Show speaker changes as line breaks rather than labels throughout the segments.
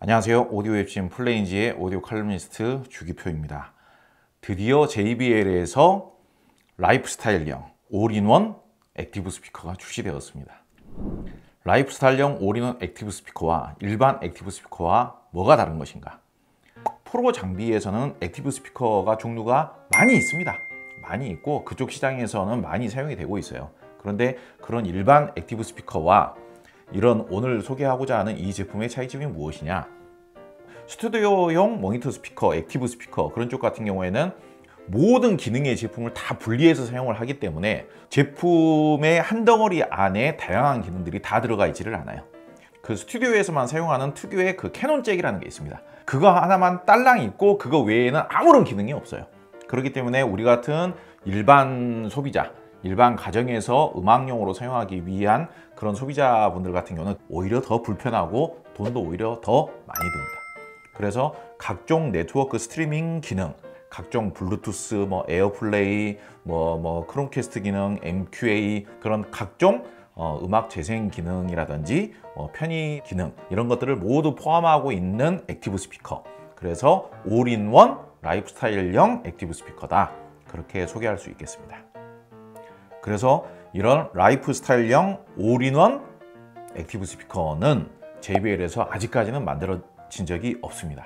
안녕하세요. 오디오 웹진 플레인지의 오디오 칼럼니스트 주기표입니다. 드디어 JBL에서 라이프스타일형 올인원 액티브 스피커가 출시되었습니다. 라이프스타일형 올인원 액티브 스피커와 일반 액티브 스피커와 뭐가 다른 것인가? 프로 장비에서는 액티브 스피커가 종류가 많이 있습니다. 많이 있고 그쪽 시장에서는 많이 사용이 되고 있어요. 그런데 그런 일반 액티브 스피커와 이런 오늘 소개하고자 하는 이 제품의 차이점이 무엇이냐? 스튜디오용 모니터 스피커, 액티브 스피커 그런 쪽 같은 경우에는 모든 기능의 제품을 다 분리해서 사용을 하기 때문에 제품의 한 덩어리 안에 다양한 기능들이 다 들어가 있지를 않아요. 그 스튜디오에서만 사용하는 특유의 그 캐논 잭이라는 게 있습니다. 그거 하나만 딸랑 있고 그거 외에는 아무런 기능이 없어요. 그렇기 때문에 우리 같은 일반 소비자, 일반 가정에서 음악용으로 사용하기 위한 그런 소비자분들 같은 경우는 오히려 더 불편하고 돈도 오히려 더 많이 듭니다. 그래서 각종 네트워크 스트리밍 기능, 각종 블루투스, 에어플레이, 크롬캐스트 기능, MQA 그런 각종 음악 재생 기능이라든지 편의 기능 이런 것들을 모두 포함하고 있는 액티브 스피커. 그래서 올인원 라이프스타일형 액티브 스피커다. 그렇게 소개할 수 있겠습니다. 그래서 이런 라이프스타일형 올인원 액티브 스피커는 JBL에서 아직까지는 만들어진 적이 없습니다.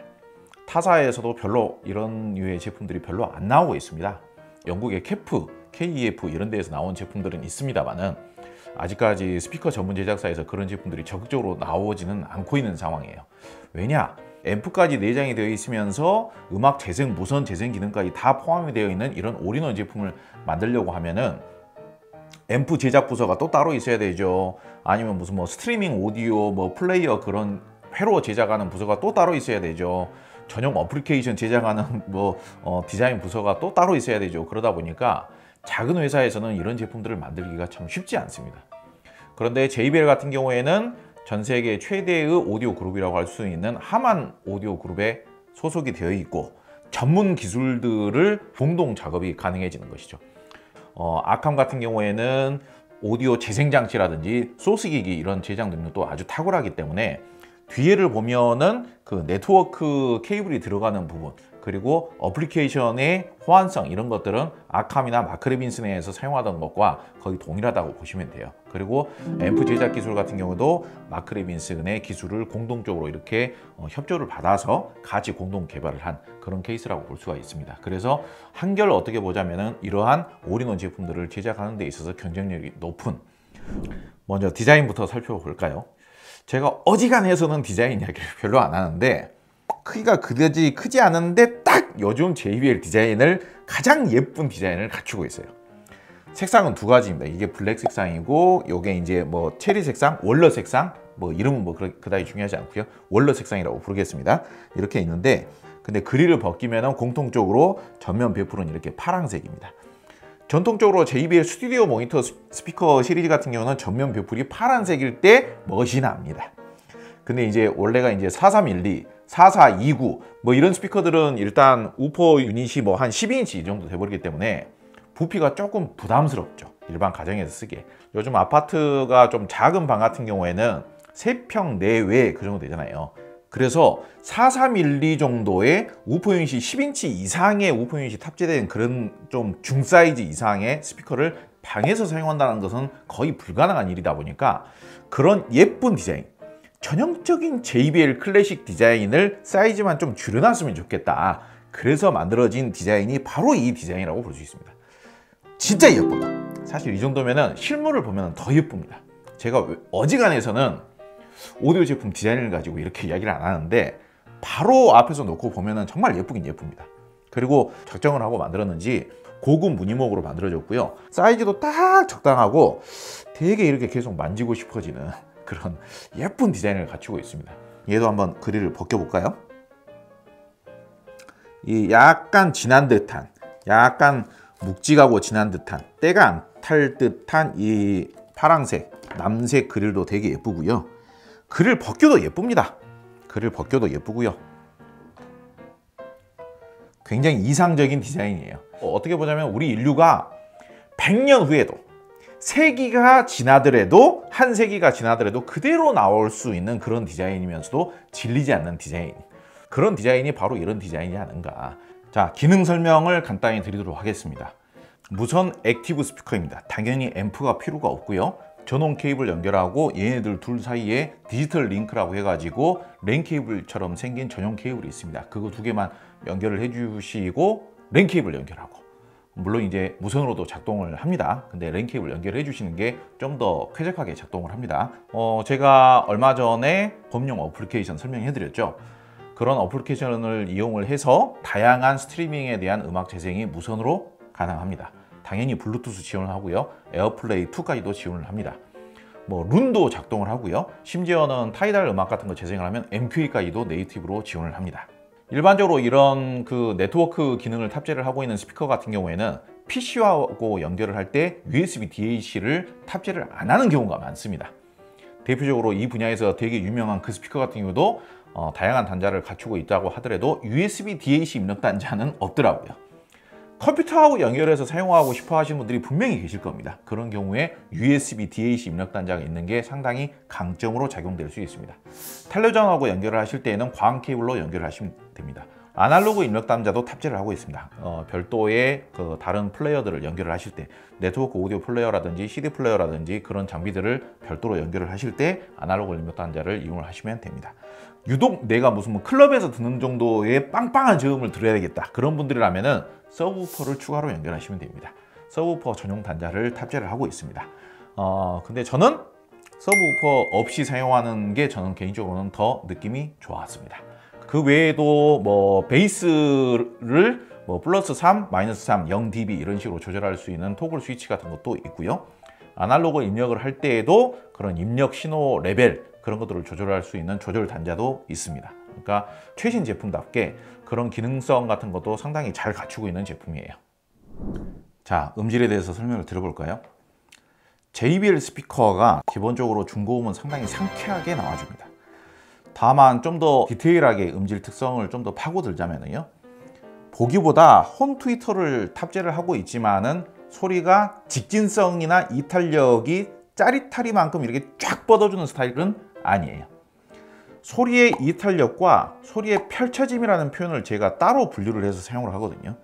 타사에서도 별로 이런 류의 제품들이 별로 안 나오고 있습니다. 영국의 KEF 이런 데에서 나온 제품들은 있습니다만은 아직까지 스피커 전문 제작사에서 그런 제품들이 적극적으로 나오지는 않고 있는 상황이에요. 왜냐? 앰프까지 내장이 되어 있으면서 음악 재생, 무선 재생 기능까지 다 포함이 되어 있는 이런 올인원 제품을 만들려고 하면은 앰프 제작 부서가 또 따로 있어야 되죠. 아니면 무슨 스트리밍 오디오 플레이어 그런 회로 제작하는 부서가 또 따로 있어야 되죠. 전용 어플리케이션 제작하는 디자인 부서가 또 따로 있어야 되죠. 그러다 보니까 작은 회사에서는 이런 제품들을 만들기가 참 쉽지 않습니다. 그런데 JBL 같은 경우에는 전 세계 최대의 오디오 그룹이라고 할 수 있는 하만 오디오 그룹에 소속이 되어 있고 전문 기술들을 공동 작업이 가능해지는 것이죠. 아캄 같은 경우에는 오디오 재생 장치라든지 소스기기 이런 제작 능력도 아주 탁월하기 때문에 뒤에를 보면은 그 네트워크 케이블이 들어가는 부분 그리고 어플리케이션의 호환성 이런 것들은 아캄이나 마크레빈슨에서 사용하던 것과 거의 동일하다고 보시면 돼요. 그리고 앰프 제작 기술 같은 경우도 마크레빈슨의 기술을 공동적으로 이렇게 협조를 받아서 같이 공동 개발을 한 그런 케이스라고 볼 수가 있습니다. 그래서 한결 어떻게 보자면은 이러한 올인원 제품들을 제작하는 데 있어서 경쟁력이 높은 먼저 디자인부터 살펴볼까요? 제가 어지간해서는 디자인 이야기를 별로 안 하는데 크기가 그다지 크지 않은데 딱 요즘 JBL 디자인을 가장 예쁜 디자인을 갖추고 있어요. 색상은 두 가지입니다. 이게 블랙 색상이고 요게 이제 체리 색상, 월러 색상 이름은 그다지 중요하지 않고요. 월러 색상이라고 부르겠습니다. 이렇게 있는데 근데 그릴을 벗기면 공통적으로 전면 배풀은 이렇게 파란색입니다. 전통적으로 JBL 스튜디오 모니터 스피커 시리즈 같은 경우는 전면 배풀이 파란색일 때 멋이 납니다. 근데 이제 원래가 이제 4312, 4429 이런 스피커들은 일단 우퍼 유닛이 한 12인치 이 정도 돼버리기 때문에 부피가 조금 부담스럽죠. 일반 가정에서 쓰기에. 요즘 아파트가 좀 작은 방 같은 경우에는 3평 내외 그 정도 되잖아요. 그래서 4312 정도의 우퍼 유닛이 10인치 이상의 우퍼 유닛이 탑재된 그런 좀 중사이즈 이상의 스피커를 방에서 사용한다는 것은 거의 불가능한 일이다 보니까 그런 예쁜 디자인, 전형적인 JBL 클래식 디자인을 사이즈만 좀 줄여놨으면 좋겠다. 그래서 만들어진 디자인이 바로 이 디자인이라고 볼 수 있습니다. 진짜 예뻐요. 사실 이 정도면 실물을 보면 더 예쁩니다. 제가 어지간해서는 오디오 제품 디자인을 가지고 이렇게 이야기를 안 하는데 바로 앞에서 놓고 보면 정말 예쁘긴 예쁩니다. 그리고 작정을 하고 만들었는지 고급 무늬목으로 만들어졌고요. 사이즈도 딱 적당하고 되게 이렇게 계속 만지고 싶어지는 그런 예쁜 디자인을 갖추고 있습니다. 얘도 한번 그릴을 벗겨볼까요? 이 약간 진한 듯한, 약간 묵직하고 진한 듯한, 때가 안 탈 듯한 이 파랑색, 남색 그릴도 되게 예쁘고요. 그릴 벗겨도 예쁩니다. 그릴 벗겨도 예쁘고요. 굉장히 이상적인 디자인이에요. 어떻게 보자면 우리 인류가 100년 후에도 세기가 지나더라도 한 세기가 지나더라도 그대로 나올 수 있는 그런 디자인이면서도 질리지 않는 디자인, 그런 디자인이 바로 이런 디자인이 아닌가. 자, 기능 설명을 간단히 드리도록 하겠습니다. 무선 액티브 스피커입니다. 당연히 앰프가 필요가 없고요. 전원 케이블 연결하고 얘네들 둘 사이에 디지털 링크라고 해가지고 랜 케이블처럼 생긴 전용 케이블이 있습니다. 그거 두 개만 연결을 해주시고 랜 케이블 연결하고, 물론 이제 무선으로도 작동을 합니다. 근데 랜 케이블 연결해 주시는 게 좀 더 쾌적하게 작동을 합니다. 제가 얼마 전에 범용 어플리케이션 설명해 드렸죠. 그런 어플리케이션을 이용을 해서 다양한 스트리밍에 대한 음악 재생이 무선으로 가능합니다. 당연히 블루투스 지원을 하고요. 에어플레이 2까지도 지원을 합니다. 뭐 룬도 작동을 하고요. 심지어는 타이달 음악 같은 거 재생을 하면 MQA까지도 네이티브로 지원을 합니다. 일반적으로 이런 그 네트워크 기능을 탑재를 하고 있는 스피커 같은 경우에는 PC하고 연결을 할 때 USB DAC를 탑재를 안 하는 경우가 많습니다. 대표적으로 이 분야에서 되게 유명한 그 스피커 같은 경우도 다양한 단자를 갖추고 있다고 하더라도 USB DAC 입력 단자는 없더라고요. 컴퓨터하고 연결해서 사용하고 싶어 하시는 분들이 분명히 계실 겁니다. 그런 경우에 USB DAC 입력 단자가 있는 게 상당히 강점으로 작용될 수 있습니다. 텔레전하고 연결을 하실 때에는 광 케이블로 연결을 하시면 됩니다. 아날로그 입력 단자도 탑재를 하고 있습니다. 별도의 그 다른 플레이어들을 연결을 하실 때, 네트워크 오디오 플레이어라든지 CD 플레이어라든지 그런 장비들을 별도로 연결을 하실 때 아날로그 입력 단자를 이용을 하시면 됩니다. 유독 내가 무슨 뭐 클럽에서 듣는 정도의 빵빵한 저음을 들어야 되겠다, 그런 분들이라면은 서브우퍼를 추가로 연결하시면 됩니다. 서브우퍼 전용 단자를 탑재를 하고 있습니다. 근데 저는 서브우퍼 없이 사용하는 게 저는 개인적으로는 더 느낌이 좋았습니다. 그 외에도 뭐 베이스를 뭐 플러스 3, 마이너스 3, 0dB 이런 식으로 조절할 수 있는 토글 스위치 같은 것도 있고요. 아날로그 입력을 할 때에도 그런 입력 신호 레벨 그런 것들을 조절할 수 있는 조절 단자도 있습니다. 그러니까 최신 제품답게 그런 기능성 같은 것도 상당히 잘 갖추고 있는 제품이에요. 자, 음질에 대해서 설명을 드려볼까요? JBL 스피커가 기본적으로 중고음은 상당히 상쾌하게 나와줍니다. 다만 좀 더 디테일하게 음질 특성을 좀 더 파고들자면요, 보기보다 홈 트위터를 탑재를 하고 있지만은 소리가 직진성이나 이탈력이 짜릿하리만큼 이렇게 쫙 뻗어주는 스타일은 아니에요. 소리의 이탈력과 소리의 펼쳐짐이라는 표현을 제가 따로 분류를 해서 사용을 하거든요.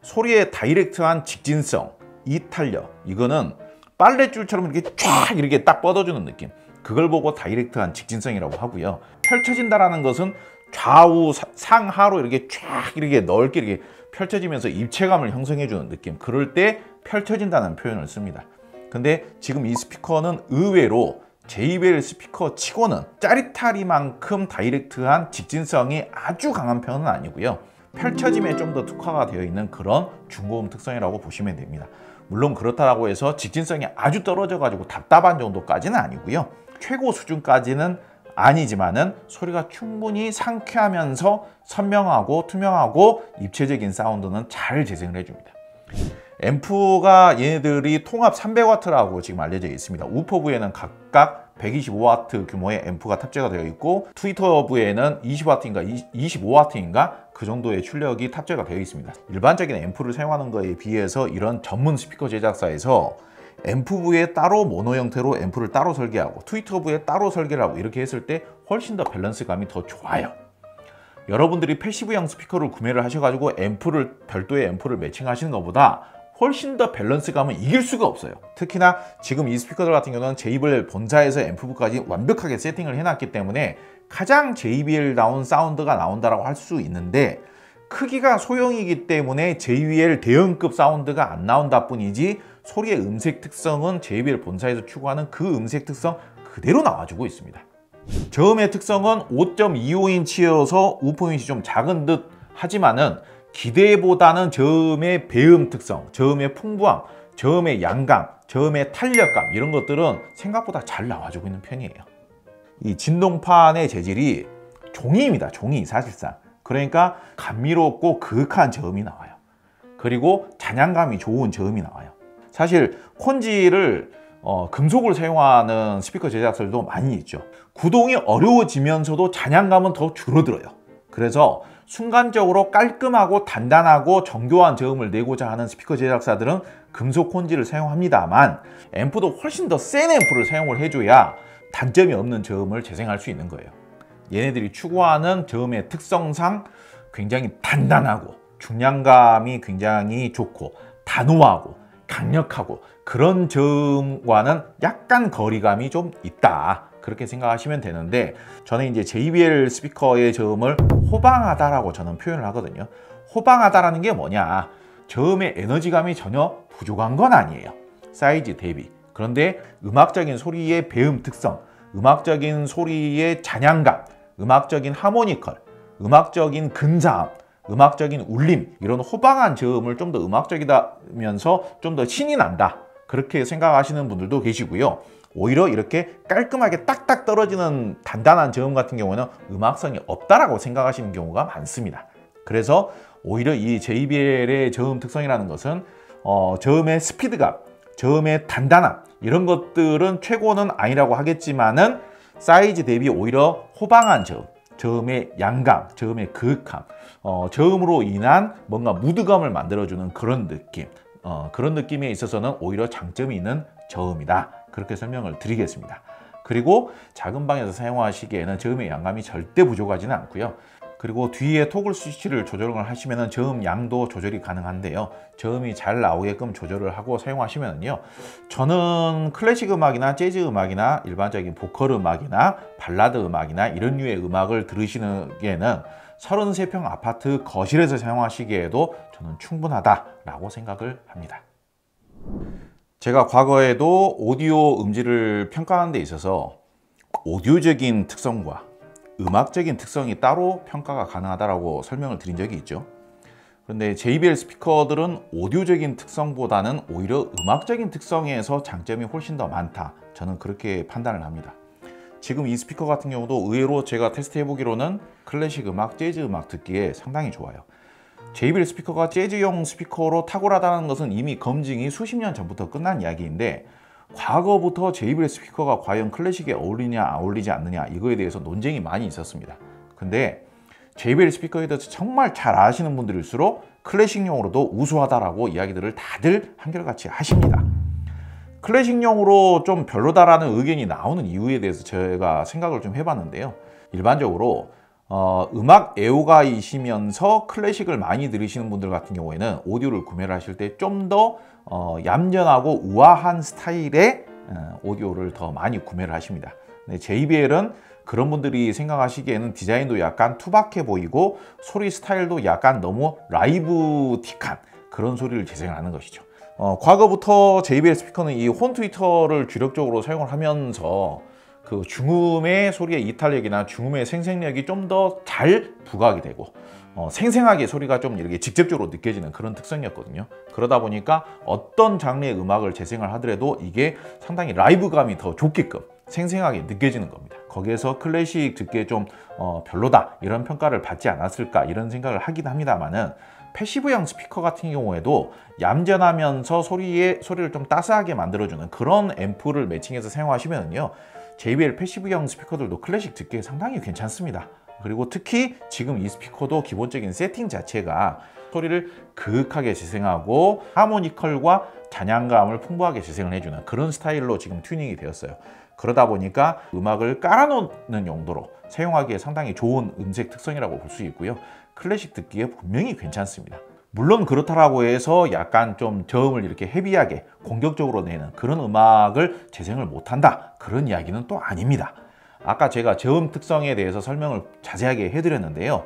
소리의 다이렉트한 직진성, 이탈력, 이거는 빨랫줄처럼 이렇게 쫙 이렇게 딱 뻗어주는 느낌, 그걸 보고 다이렉트한 직진성이라고 하고요. 펼쳐진다라는 것은 좌우 상하로 이렇게 쫙 이렇게 넓게 이렇게 펼쳐지면서 입체감을 형성해주는 느낌, 그럴 때 펼쳐진다는 표현을 씁니다. 근데 지금 이 스피커는 의외로 JBL 스피커 치고는 짜릿하리만큼 다이렉트한 직진성이 아주 강한 편은 아니고요. 펼쳐짐에 좀 더 특화가 되어 있는 그런 중고음 특성이라고 보시면 됩니다. 물론 그렇다고 해서 직진성이 아주 떨어져 가지고 답답한 정도까지는 아니고요. 최고 수준까지는 아니지만은 소리가 충분히 상쾌하면서 선명하고 투명하고 입체적인 사운드는 잘 재생을 해줍니다. 앰프가 얘네들이 통합 300W라고 지금 알려져 있습니다. 우퍼부에는 각각 125W 규모의 앰프가 탑재가 되어 있고, 트위터부에는 20W인가 25W인가 그 정도의 출력이 탑재가 되어 있습니다. 일반적인 앰프를 사용하는 것에 비해서 이런 전문 스피커 제작사에서 앰프부에 따로 모노 형태로 앰프를 따로 설계하고 트위터부에 따로 설계를 하고 이렇게 했을 때 훨씬 더 밸런스감이 더 좋아요. 여러분들이 패시브형 스피커를 구매를 하셔가지고 앰프를 별도의 앰프를 매칭하시는 것보다 훨씬 더 밸런스감은 이길 수가 없어요. 특히나 지금 이 스피커들 같은 경우는 JBL 본사에서 앰프부까지 완벽하게 세팅을 해놨기 때문에 가장 JBL다운 사운드가 나온다고 할 수 있는데, 크기가 소형이기 때문에 JBL 대형급 사운드가 안 나온다 뿐이지 소리의 음색 특성은 JBL 본사에서 추구하는 그 음색 특성 그대로 나와주고 있습니다. 저음의 특성은 5.25인치여서 우퍼 유닛이 좀 작은 듯 하지만은 기대보다는 저음의 배음 특성, 저음의 풍부함, 저음의 양감, 저음의 탄력감 이런 것들은 생각보다 잘 나와주고 있는 편이에요. 이 진동판의 재질이 종이입니다. 종이 사실상. 그러니까 감미롭고 그윽한 저음이 나와요. 그리고 잔향감이 좋은 저음이 나와요. 사실 콘지를 금속을 사용하는 스피커 제작사들도 많이 있죠. 구동이 어려워지면서도 잔향감은 더 줄어들어요. 그래서 순간적으로 깔끔하고 단단하고 정교한 저음을 내고자 하는 스피커 제작사들은 금속 혼지를 사용합니다만 앰프도 훨씬 더 센 앰프를 사용을 해줘야 단점이 없는 저음을 재생할 수 있는 거예요. 얘네들이 추구하는 저음의 특성상 굉장히 단단하고 중량감이 굉장히 좋고 단호하고 강력하고 그런 저음과는 약간 거리감이 좀 있다, 그렇게 생각하시면 되는데, 저는 이제 JBL 스피커의 저음을 호방하다라고 저는 표현을 하거든요. 호방하다라는 게 뭐냐, 저음의 에너지감이 전혀 부족한 건 아니에요, 사이즈 대비. 그런데 음악적인 소리의 배음 특성, 음악적인 소리의 잔향감, 음악적인 하모니컬, 음악적인 근사함, 음악적인 울림, 이런 호방한 저음을 좀 더 음악적이다면서 좀 더 신이 난다, 그렇게 생각하시는 분들도 계시고요. 오히려 이렇게 깔끔하게 딱딱 떨어지는 단단한 저음 같은 경우는 음악성이 없다라고 생각하시는 경우가 많습니다. 그래서 오히려 이 JBL의 저음 특성이라는 것은 저음의 스피드감, 저음의 단단함, 이런 것들은 최고는 아니라고 하겠지만은 사이즈 대비 오히려 호방한 저음, 저음의 양감, 저음의 그윽함, 저음으로 인한 뭔가 무드감을 만들어주는 그런 느낌, 그런 느낌에 있어서는 오히려 장점이 있는 저음이다, 그렇게 설명을 드리겠습니다. 그리고 작은 방에서 사용하시기에는 저음의 양감이 절대 부족하지는 않고요. 그리고 뒤에 토글 스위치를 조절을 하시면 저음 양도 조절이 가능한데요. 저음이 잘 나오게끔 조절을 하고 사용하시면요, 저는 클래식 음악이나 재즈 음악이나 일반적인 보컬 음악이나 발라드 음악이나 이런 류의 음악을 들으시기에는 33평 아파트 거실에서 사용하시기에도 저는 충분하다라고 생각을 합니다. 제가 과거에도 오디오 음질을 평가하는 데 있어서 오디오적인 특성과 음악적인 특성이 따로 평가가 가능하다고 설명을 드린 적이 있죠. 그런데 JBL 스피커들은 오디오적인 특성보다는 오히려 음악적인 특성에서 장점이 훨씬 더 많다, 저는 그렇게 판단을 합니다. 지금 이 스피커 같은 경우도 의외로 제가 테스트 해보기로는 클래식 음악, 재즈 음악 듣기에 상당히 좋아요. JBL 스피커가 재즈용 스피커로 탁월하다는 것은 이미 검증이 수십 년 전부터 끝난 이야기인데, 과거부터 JBL 스피커가 과연 클래식에 어울리냐 어울리지 않느냐, 이거에 대해서 논쟁이 많이 있었습니다. 근데 JBL 스피커에 대해서 정말 잘 아시는 분들일수록 클래식용으로도 우수하다라고 이야기들을 다들 한결같이 하십니다. 클래식용으로 좀 별로다라는 의견이 나오는 이유에 대해서 제가 생각을 좀 해봤는데요. 일반적으로 음악 애호가이시면서 클래식을 많이 들으시는 분들 같은 경우에는 오디오를 구매를 하실 때 좀 더 얌전하고 우아한 스타일의 오디오를 더 많이 구매를 하십니다. JBL은 그런 분들이 생각하시기에는 디자인도 약간 투박해 보이고 소리 스타일도 약간 너무 라이브틱한 그런 소리를 재생하는 것이죠. 과거부터 JBL 스피커는 이 혼 트위터를 주력적으로 사용을 하면서 그 중음의 소리의 이탈력이나 중음의 생생력이 좀 더 잘 부각이 되고 생생하게 소리가 좀 이렇게 직접적으로 느껴지는 그런 특성이었거든요. 그러다 보니까 어떤 장르의 음악을 재생을 하더라도 이게 상당히 라이브감이 더 좋게끔 생생하게 느껴지는 겁니다. 거기에서 클래식 듣기에 좀 별로다 이런 평가를 받지 않았을까 이런 생각을 하긴 합니다만은, 패시브형 스피커 같은 경우에도 얌전하면서 소리를 좀 따스하게 만들어주는 그런 앰프를 매칭해서 사용하시면요, JBL 패시브형 스피커들도 클래식 듣기에 상당히 괜찮습니다. 그리고 특히 지금 이 스피커도 기본적인 세팅 자체가 소리를 그윽하게 재생하고 하모니컬과 잔향감을 풍부하게 재생을 해주는 그런 스타일로 지금 튜닝이 되었어요. 그러다 보니까 음악을 깔아놓는 용도로 사용하기에 상당히 좋은 음색 특성이라고 볼 수 있고요. 클래식 듣기에 분명히 괜찮습니다. 물론 그렇다라고 해서 약간 좀 저음을 이렇게 헤비하게 공격적으로 내는 그런 음악을 재생을 못한다, 그런 이야기는 또 아닙니다. 아까 제가 저음 특성에 대해서 설명을 자세하게 해드렸는데요.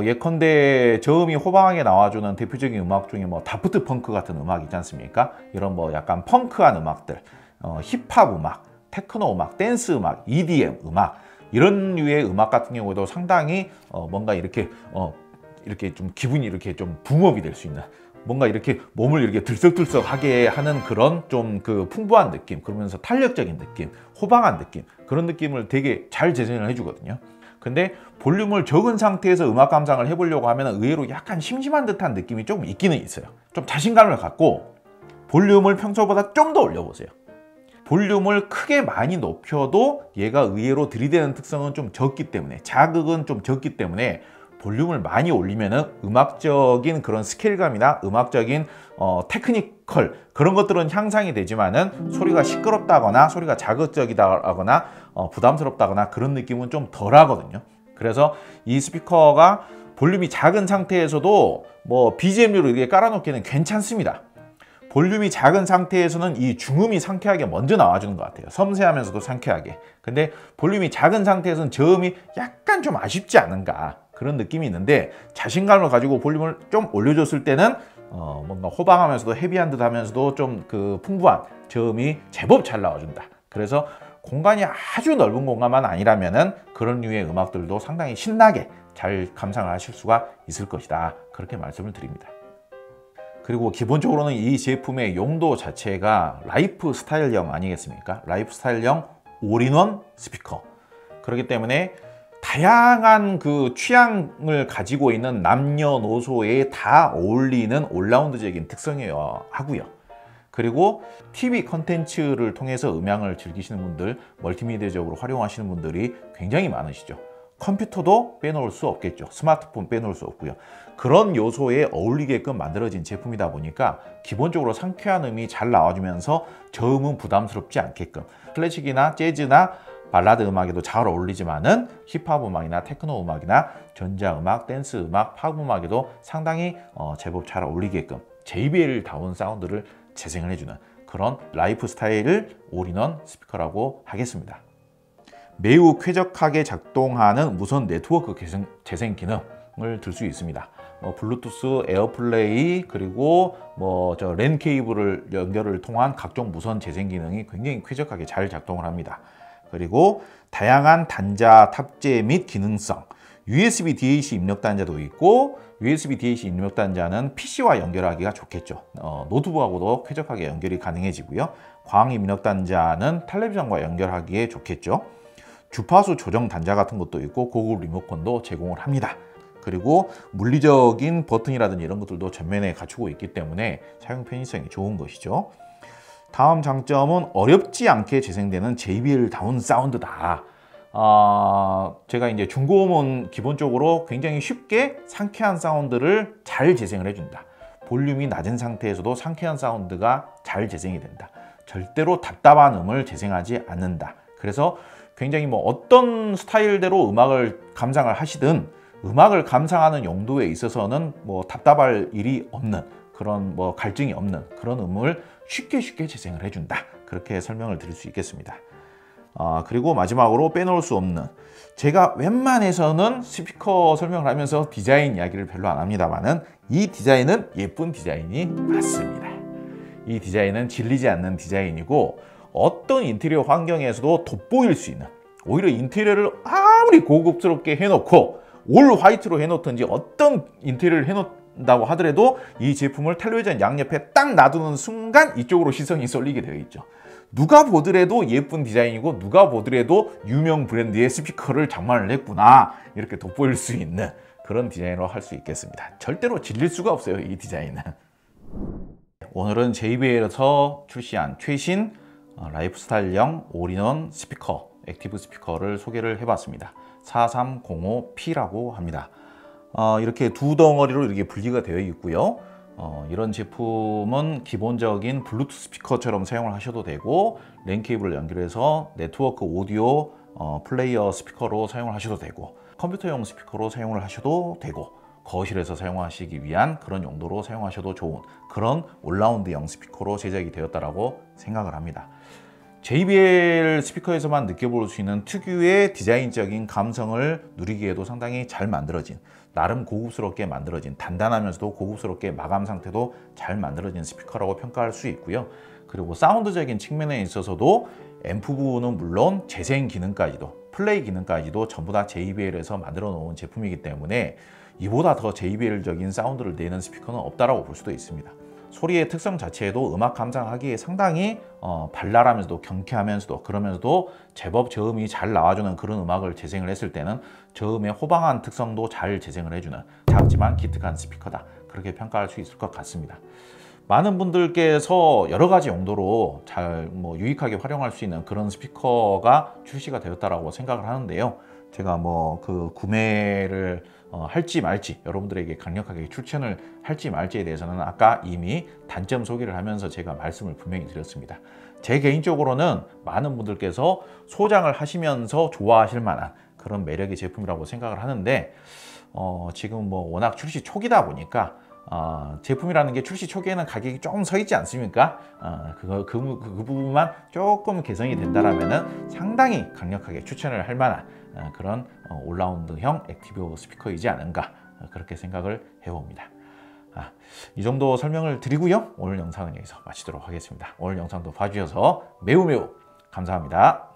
예컨대 저음이 호방하게 나와주는 대표적인 음악 중에 다프트 펑크 같은 음악 있지 않습니까? 이런 약간 펑크한 음악들, 힙합 음악, 테크노 음악, 댄스 음악, EDM 음악, 이런 류의 음악 같은 경우에도 상당히 뭔가 이렇게 좀 기분이 이렇게 좀 붐업이 될 수 있는, 뭔가 이렇게 몸을 이렇게 들썩들썩하게 하는 그런 좀 그 풍부한 느낌, 그러면서 탄력적인 느낌, 호방한 느낌, 그런 느낌을 되게 잘 재생을 해주거든요. 근데 볼륨을 적은 상태에서 음악 감상을 해보려고 하면 의외로 약간 심심한 듯한 느낌이 좀 있기는 있어요. 좀 자신감을 갖고 볼륨을 평소보다 좀 더 올려보세요. 볼륨을 크게 많이 높여도 얘가 의외로 들이대는 특성은 좀 적기 때문에, 자극은 좀 적기 때문에 볼륨을 많이 올리면은 음악적인 그런 스케일감이나 음악적인 테크니컬 그런 것들은 향상이 되지만은 소리가 시끄럽다거나 소리가 자극적이다거나 부담스럽다거나 그런 느낌은 좀 덜 하거든요. 그래서 이 스피커가 볼륨이 작은 상태에서도 뭐 BGM으로 이렇게 깔아놓기는 괜찮습니다. 볼륨이 작은 상태에서는 이 중음이 상쾌하게 먼저 나와주는 것 같아요. 섬세하면서도 상쾌하게. 근데 볼륨이 작은 상태에서는 저음이 약간 좀 아쉽지 않은가 그런 느낌이 있는데, 자신감을 가지고 볼륨을 좀 올려줬을 때는 뭔가 호방하면서도 헤비한 듯 하면서도 좀 그 풍부한 저음이 제법 잘 나와준다. 그래서 공간이 아주 넓은 공간만 아니라면은 그런 류의 음악들도 상당히 신나게 잘 감상을 하실 수가 있을 것이다. 그렇게 말씀을 드립니다. 그리고 기본적으로는 이 제품의 용도 자체가 라이프 스타일형 아니겠습니까? 라이프 스타일형 올인원 스피커. 그렇기 때문에 다양한 그 취향을 가지고 있는 남녀노소에 다 어울리는 올라운드적인 특성이어야 하고요. 그리고 TV 컨텐츠를 통해서 음향을 즐기시는 분들, 멀티미디어적으로 활용하시는 분들이 굉장히 많으시죠. 컴퓨터도 빼놓을 수 없겠죠. 스마트폰 빼놓을 수 없고요. 그런 요소에 어울리게끔 만들어진 제품이다 보니까 기본적으로 상쾌한 음이 잘 나와주면서 저음은 부담스럽지 않게끔 클래식이나 재즈나 발라드 음악에도 잘 어울리지만은 힙합 음악이나 테크노 음악이나 전자음악, 댄스 음악, 팝 음악에도 상당히 제법 잘 어울리게끔 JBL-다운 사운드를 재생을 해주는 그런 라이프 스타일 올인원 스피커라고 하겠습니다. 매우 쾌적하게 작동하는 무선 네트워크 재생 기능을 들 수 있습니다. 블루투스, 에어플레이, 그리고 랜 케이블을 연결을 통한 각종 무선 재생 기능이 굉장히 쾌적하게 잘 작동을 합니다. 그리고 다양한 단자 탑재 및 기능성, USB DAC 입력 단자도 있고, USB DAC 입력 단자는 PC와 연결하기가 좋겠죠. 노트북하고도 쾌적하게 연결이 가능해지고요. 광 입력 단자는 텔레비전과 연결하기에 좋겠죠. 주파수 조정 단자 같은 것도 있고 고급 리모컨도 제공을 합니다. 그리고 물리적인 버튼이라든지 이런 것들도 전면에 갖추고 있기 때문에 사용 편의성이 좋은 것이죠. 다음 장점은 어렵지 않게 재생되는 JBL-다운 사운드다. 제가 이제 중고음은 기본적으로 굉장히 쉽게 상쾌한 사운드를 잘 재생을 해준다. 볼륨이 낮은 상태에서도 상쾌한 사운드가 잘 재생이 된다. 절대로 답답한 음을 재생하지 않는다. 그래서 굉장히 어떤 스타일대로 음악을 감상을 하시든 음악을 감상하는 용도에 있어서는 답답할 일이 없는 그런 갈증이 없는 그런 음을 쉽게 재생을 해준다. 그렇게 설명을 드릴 수 있겠습니다. 그리고 마지막으로 빼놓을 수 없는, 제가 웬만해서는 스피커 설명을 하면서 디자인 이야기를 별로 안 합니다만은 이 디자인은 예쁜 디자인이 맞습니다. 이 디자인은 질리지 않는 디자인이고 어떤 인테리어 환경에서도 돋보일 수 있는, 오히려 인테리어를 아무리 고급스럽게 해놓고 올 화이트로 해놓든지 어떤 인테리어를 해놓는다고 하더라도 이 제품을 텔레비전 양옆에 딱 놔두는 순간 이쪽으로 시선이 쏠리게 되어 있죠. 누가 보더라도 예쁜 디자인이고 누가 보더라도 유명 브랜드의 스피커를 장만을 했구나, 이렇게 돋보일 수 있는 그런 디자인으로 할 수 있겠습니다. 절대로 질릴 수가 없어요, 이 디자인은. 오늘은 JBL에서 출시한 최신 라이프 스타일형 올인원 스피커, 액티브 스피커를 소개를 해봤습니다. 4305P라고 합니다. 이렇게 두 덩어리로 이렇게 분리가 되어 있고요. 이런 제품은 기본적인 블루투스 스피커처럼 사용을 하셔도 되고, 랜 케이블을 연결해서 네트워크 오디오 플레이어 스피커로 사용을 하셔도 되고, 컴퓨터용 스피커로 사용을 하셔도 되고, 거실에서 사용하시기 위한 그런 용도로 사용하셔도 좋은 그런 올라운드형 스피커로 제작이 되었다고 생각을 합니다. JBL 스피커에서만 느껴볼 수 있는 특유의 디자인적인 감성을 누리기에도 상당히 잘 만들어진, 나름 고급스럽게 만들어진, 단단하면서도 고급스럽게 마감 상태도 잘 만들어진 스피커라고 평가할 수 있고요. 그리고 사운드적인 측면에 있어서도 앰프 부분은 물론 재생 기능까지도, 플레이 기능까지도 전부 다 JBL에서 만들어 놓은 제품이기 때문에 이보다 더 JBL적인 사운드를 내는 스피커는 없다라고 볼 수도 있습니다. 소리의 특성 자체에도 음악 감상하기에 상당히 발랄하면서도 경쾌하면서도, 그러면서도 제법 저음이 잘 나와주는 그런 음악을 재생을 했을 때는 저음의 호방한 특성도 잘 재생을 해주는 작지만 기특한 스피커다, 그렇게 평가할 수 있을 것 같습니다. 많은 분들께서 여러 가지 용도로 잘 유익하게 활용할 수 있는 그런 스피커가 출시가 되었다고 생각을 하는데요. 제가 뭐 그 구매를 할지 말지, 여러분들에게 강력하게 추천을 할지 말지에 대해서는 아까 이미 단점 소개를 하면서 제가 말씀을 분명히 드렸습니다. 제 개인적으로는 많은 분들께서 소장을 하시면서 좋아하실 만한 그런 매력의 제품이라고 생각을 하는데, 지금 뭐 워낙 출시 초기다 보니까 제품이라는 게 출시 초기에는 가격이 조금 서 있지 않습니까? 그 부분만 조금 개선이 된다라면은 상당히 강력하게 추천을 할 만한 그런 올라운드형 액티브 스피커이지 않은가, 그렇게 생각을 해봅니다. 이 정도 설명을 드리고요. 오늘 영상은 여기서 마치도록 하겠습니다. 오늘 영상도 봐주셔서 매우 감사합니다.